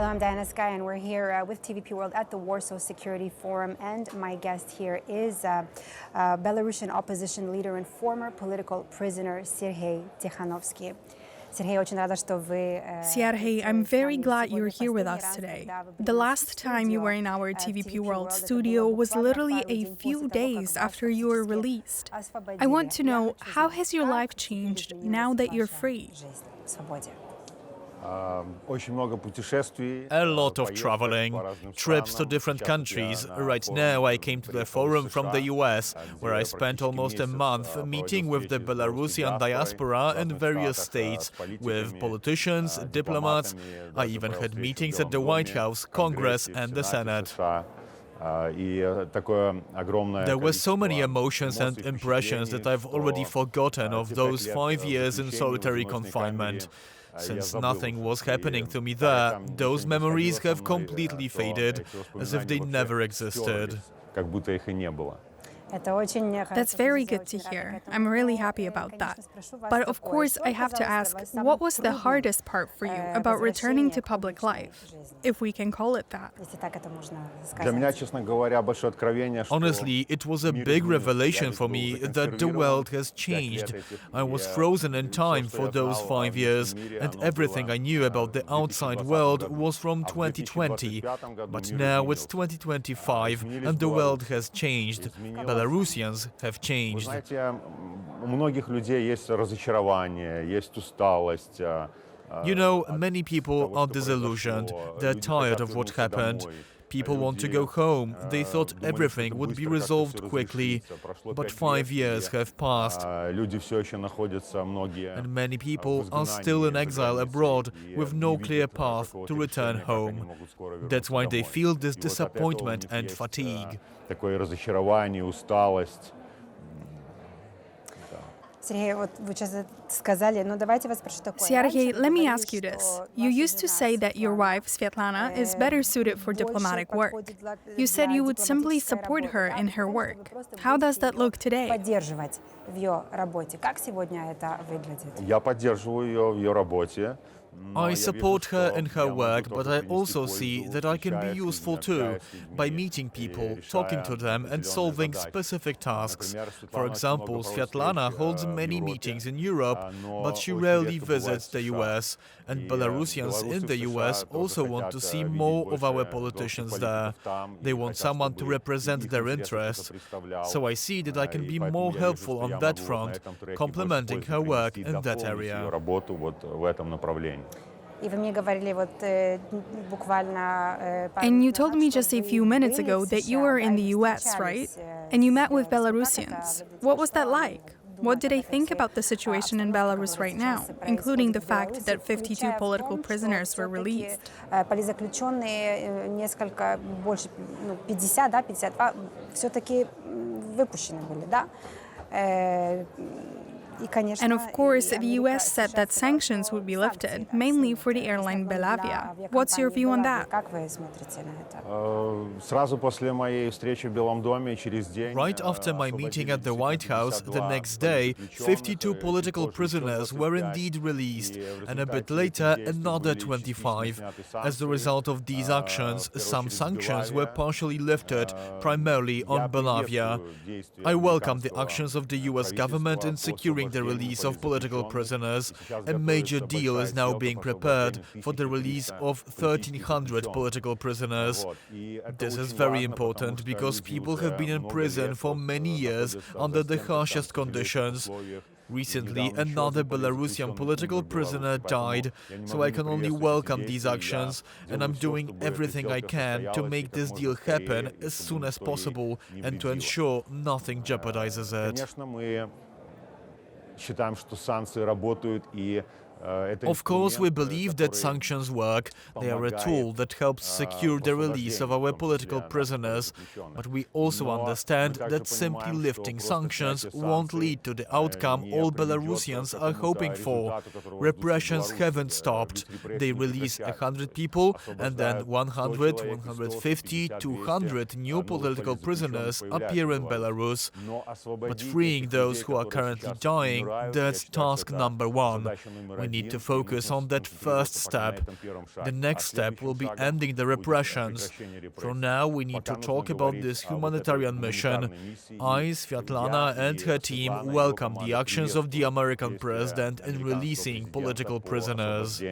I'm Skaya, and we're here with TVP World at the Warsaw Security Forum, and my guest here is Belarusian opposition leader and former political prisoner Siarhei Tsikhanouski. Siarhei, I'm very glad you're here with us today. The last time you were in our TVP World studio was literally a few days after you were released. I want to know, how has your life changed now that you're free? A lot of traveling, trips to different countries. Right now I came to the forum from the US, where I spent almost a month meeting with the Belarusian diaspora in various states, with politicians, diplomats. I even had meetings at the White House, Congress and the Senate. There were so many emotions and impressions that I've already forgotten of those 5 years in solitary confinement. Since nothing was happening to me there, those memories have completely faded, as if they never existed. That's very good to hear. I'm really happy about that. But of course, I have to ask, what was the hardest part for you about returning to public life, if we can call it that? Honestly, it was a big revelation for me that the world has changed. I was frozen in time for those 5 years, and everything I knew about the outside world was from 2020. But now it's 2025, and the world has changed. Belarusians have changed. You know, many people are disillusioned. They're tired of what happened. People want to go home. They thought everything would be resolved quickly, but 5 years have passed. And many people are still in exile abroad with no clear path to return home. That's why they feel this disappointment and fatigue. Siarhei, let me ask you this. You used to say that your wife, Svetlana, is better suited for diplomatic work. You said you would simply support her in her work. How does that look today? I support her in her work, but I also see that I can be useful too, by meeting people, talking to them and solving specific tasks. For example, Svetlana holds many meetings in Europe, but she rarely visits the US, and Belarusians in the US also want to see more of our politicians there. They want someone to represent their interests. So I see that I can be more helpful on that front, complementing her work in that area. And you told me just a few minutes ago that you were in the US, right? And you met with Belarusians. What was that like? What do they think about the situation in Belarus right now, including the fact that 52 political prisoners were released? And of course, the US said that sanctions would be lifted, mainly for the airline Belavia. What's your view on that? Right after my meeting at the White House, the next day, 52 political prisoners were indeed released, and a bit later, another 25. As the result of these actions, some sanctions were partially lifted, primarily on Belavia. I welcome the actions of the US government in securing the release of political prisoners. A major deal is now being prepared for the release of 1,300 political prisoners. This is very important because people have been in prison for many years under the harshest conditions. Recently, another Belarusian political prisoner died, so I can only welcome these actions, and I'm doing everything I can to make this deal happen as soon as possible and to ensure nothing jeopardizes it. Of course, we believe that sanctions work. They are a tool that helps secure the release of our political prisoners. But we also understand that simply lifting sanctions won't lead to the outcome all Belarusians are hoping for. Repressions haven't stopped. They release 100 people, and then 100, 150, 200 new political prisoners appear in Belarus. But freeing those who are currently dying, that's task number one. We need to focus on that first step. The next step will be ending the repressions. For now, we need to talk about this humanitarian mission. I, Svetlana, and her team welcome the actions of the American president in releasing political prisoners.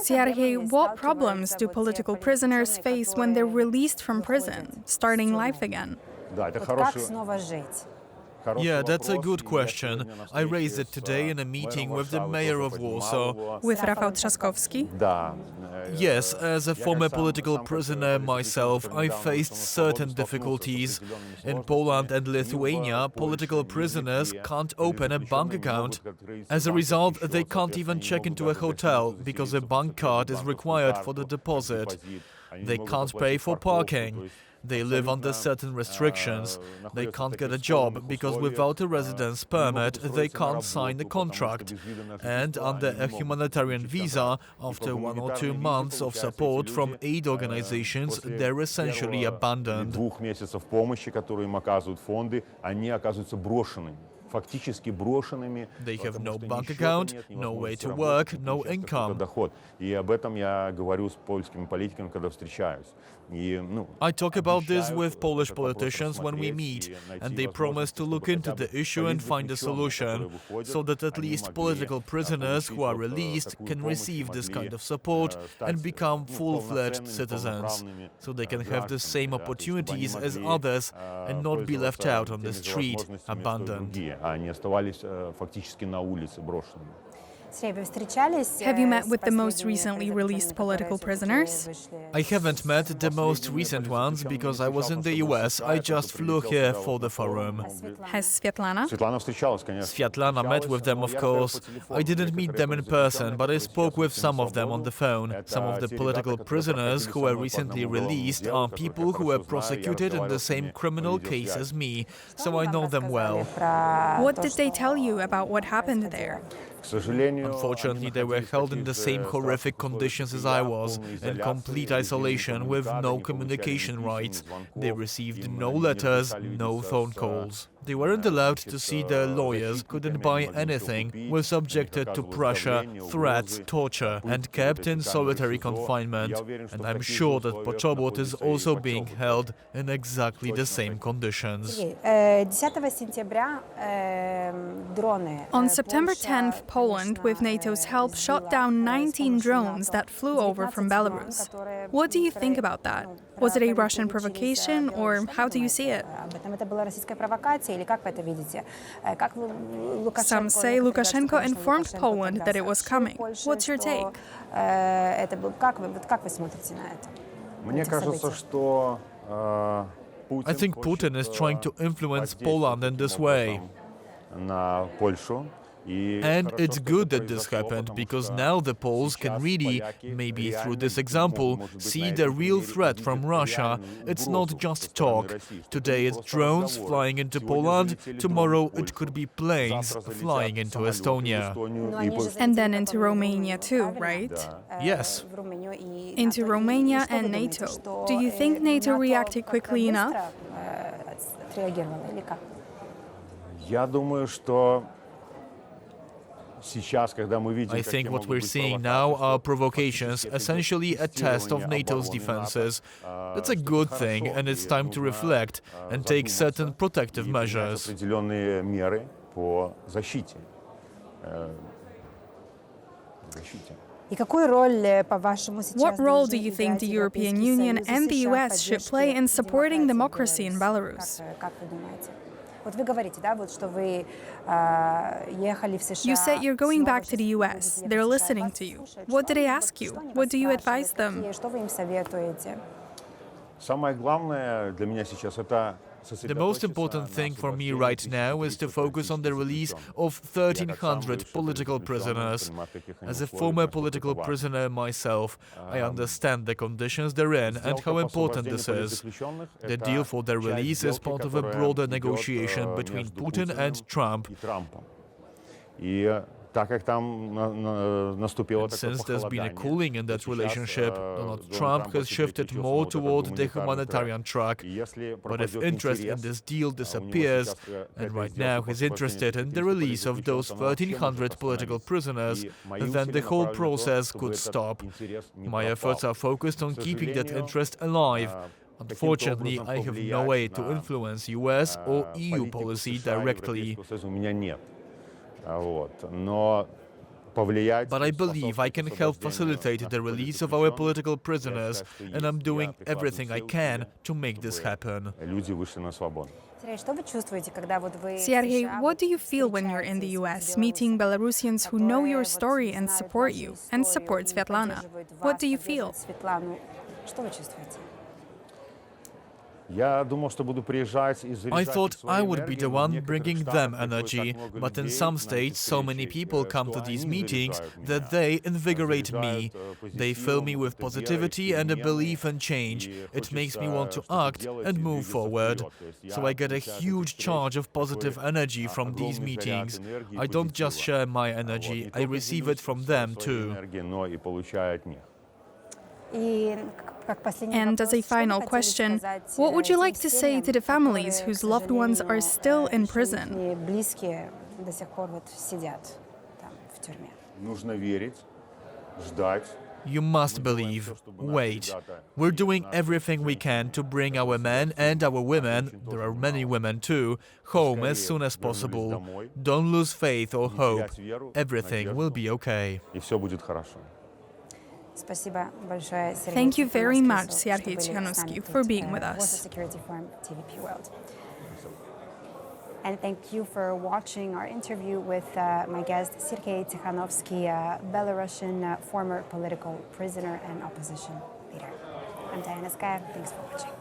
Siarhei, what problems do political prisoners face when they're released from prison, starting life again? Yeah, that's a good question. I raised it today in a meeting with the mayor of Warsaw. With Rafał Trzaskowski? Yes, as a former political prisoner myself, I faced certain difficulties. In Poland and Lithuania, political prisoners can't open a bank account. As a result, they can't even check into a hotel because a bank card is required for the deposit. They can't pay for parking. They live under certain restrictions. They can't get a job because without a residence permit they can't sign the contract. And under a humanitarian visa, after 1 or 2 months of support from aid organizations, they're essentially abandoned. They have no bank account, no way to work, no income. I talk about this with Polish politicians when we meet, and they promise to look into the issue and find a solution, so that at least political prisoners who are released can receive this kind of support and become full-fledged citizens, so they can have the same opportunities as others and not be left out on the street, abandoned. Have you met with the most recently released political prisoners? I haven't met the most recent ones because I was in the US. I just flew here for the forum. Has Svetlana? Svetlana met with them, of course. I didn't meet them in person, but I spoke with some of them on the phone. Some of the political prisoners who were recently released are people who were prosecuted in the same criminal case as me, so I know them well. What did they tell you about what happened there? Unfortunately, they were held in the same horrific conditions as I was, in complete isolation with no communication rights. They received no letters, no phone calls. They weren't allowed to see their lawyers, couldn't buy anything, were subjected to pressure, threats, torture, and kept in solitary confinement. And I'm sure that Poczobut is also being held in exactly the same conditions. On September 10th, Poland, with NATO's help, shot down 19 drones that flew over from Belarus. What do you think about that? Was it a Russian provocation, or how do you see it? Some say Lukashenko informed Poland that it was coming. What's your take? I think Putin is trying to influence Poland in this way. And it's good that this happened, because now the Poles can really, maybe through this example, see the real threat from Russia. It's not just talk. Today it's drones flying into Poland, tomorrow it could be planes flying into Estonia. And then into Romania too, right? Yes. Into Romania and NATO. Do you think NATO reacted quickly enough? I think what we're seeing now are provocations, essentially a test of NATO's defenses. That's a good thing, and it's time to reflect and take certain protective measures. What role do you think the European Union and the US should play in supporting democracy in Belarus? You said you're going back to the US. They're listening to you. What do they ask you? What do you advise them? The most important thing for me right now is to focus on the release of 1,300 political prisoners. As a former political prisoner myself, I understand the conditions they're in and how important this is. The deal for their release is part of a broader negotiation between Putin and Trump. And since there's been a cooling in that relationship, Donald Trump has shifted more toward the humanitarian track. But if interest in this deal disappears, and right now he's interested in the release of those 1,300 political prisoners, then the whole process could stop. My efforts are focused on keeping that interest alive. Unfortunately, I have no way to influence US or EU policy directly. But I believe I can help facilitate the release of our political prisoners, and I'm doing everything I can to make this happen. Siarhei, what do you feel when you're in the US, meeting Belarusians who know your story and support you, and support Svetlana? What do you feel? I thought I would be the one bringing them energy, but in some states so many people come to these meetings that they invigorate me. They fill me with positivity and a belief in change. It makes me want to act and move forward. So I get a huge charge of positive energy from these meetings. I don't just share my energy, I receive it from them too. And as a final question, what would you like to say to the families whose loved ones are still in prison? You must believe. Wait. We're doing everything we can to bring our men and our women, there are many women too, home as soon as possible. Don't lose faith or hope. Everything will be okay. Thank you very much, Siarhei Tsikhanouski, for being with us. Warsaw Security Forum, TVP World. And thank you for watching our interview with my guest, Siarhei Tsikhanouski, Belarusian former political prisoner and opposition leader. I'm Skaya. Thanks for watching.